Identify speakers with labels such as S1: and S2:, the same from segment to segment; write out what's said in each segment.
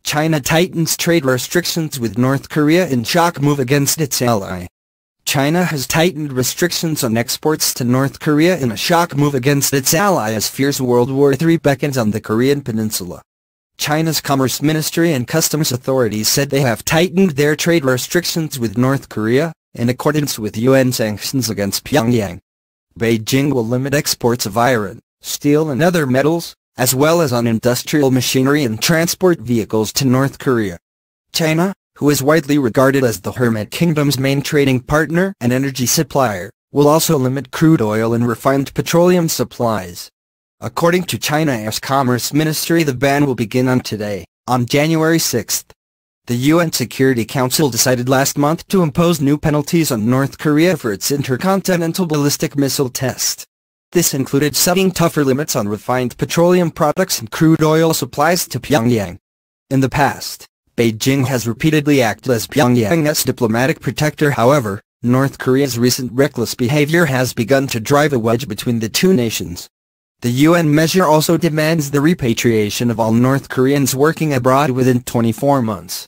S1: China tightens trade restrictions with North Korea in shock move against its ally. China has tightened restrictions on exports to North Korea in a shock move against its ally as fears World War III beckons on the Korean peninsula. China's Commerce Ministry and Customs authorities said they have tightened their trade restrictions with North Korea, in accordance with UN sanctions against Pyongyang. Beijing will limit exports of iron, steel and other metals, as well as on industrial machinery and transport vehicles to North Korea. China, who is widely regarded as the Hermit Kingdom's main trading partner and energy supplier, will also limit crude oil and refined petroleum supplies. According to China's Commerce Ministry, the ban will begin on January 6. The UN Security Council decided last month to impose new penalties on North Korea for its intercontinental ballistic missile test. This included setting tougher limits on refined petroleum products and crude oil supplies to Pyongyang. In the past, Beijing has repeatedly acted as Pyongyang's diplomatic protector. However, North Korea's recent reckless behavior has begun to drive a wedge between the two nations. The UN measure also demands the repatriation of all North Koreans working abroad within 24 months.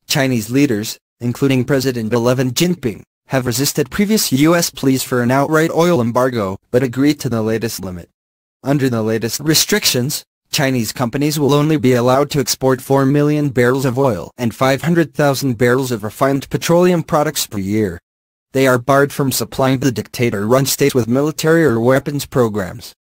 S1: Chinese leaders, including President Xi Jinping, have resisted previous U.S. pleas for an outright oil embargo, but agreed to the latest limit. Under the latest restrictions, Chinese companies will only be allowed to export 4 million barrels of oil and 500,000 barrels of refined petroleum products per year. They are barred from supplying the dictator-run state with military or weapons programs.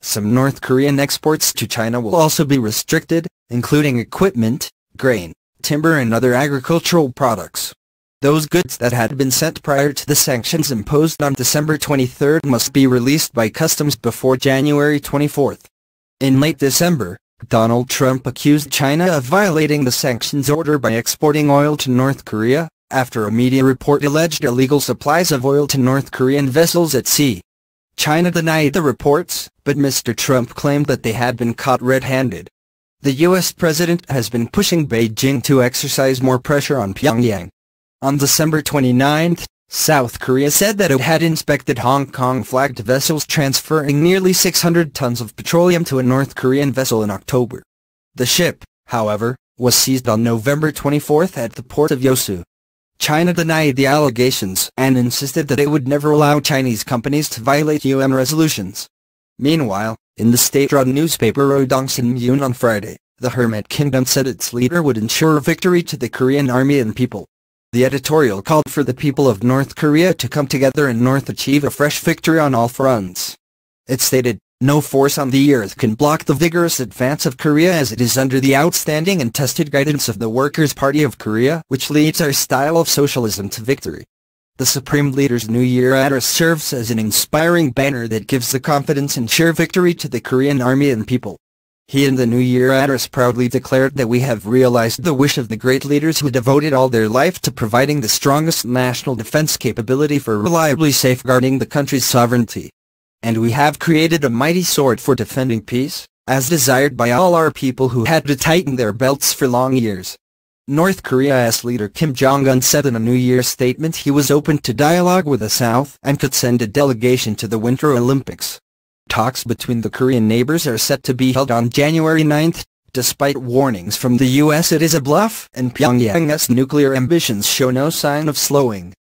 S1: Some North Korean exports to China will also be restricted, including equipment, grain, timber and other agricultural products. Those goods that had been sent prior to the sanctions imposed on December 23 must be released by customs before January 24. In late December, Donald Trump accused China of violating the sanctions order by exporting oil to North Korea, after a media report alleged illegal supplies of oil to North Korean vessels at sea. China denied the reports, but Mr. Trump claimed that they had been caught red-handed. The U.S. president has been pushing Beijing to exercise more pressure on Pyongyang. On December 29, South Korea said that it had inspected Hong Kong-flagged vessels transferring nearly 600 tons of petroleum to a North Korean vessel in October. The ship, however, was seized on November 24 at the port of Yosu. China denied the allegations and insisted that it would never allow Chinese companies to violate UN resolutions. Meanwhile, in the state-run newspaper Rodong Sinmun on Friday, the Hermit Kingdom said its leader would ensure victory to the Korean army and people. The editorial called for the people of North Korea to come together and achieve a fresh victory on all fronts. It stated, "No force on the earth can block the vigorous advance of Korea as it is under the outstanding and tested guidance of the Workers' Party of Korea, which leads our style of socialism to victory." The Supreme Leader's New Year address serves as an inspiring banner that gives the confidence and sure victory to the Korean army and people. He in the New Year address proudly declared that we have realized the wish of the great leaders who devoted all their life to providing the strongest national defense capability for reliably safeguarding the country's sovereignty. And we have created a mighty sword for defending peace, as desired by all our people who had to tighten their belts for long years. North Korea's leader Kim Jong-un said in a New Year statement he was open to dialogue with the South and could send a delegation to the Winter Olympics. Talks between the Korean neighbors are set to be held on January 9, despite warnings from the U.S. it is a bluff and Pyongyang's nuclear ambitions show no sign of slowing.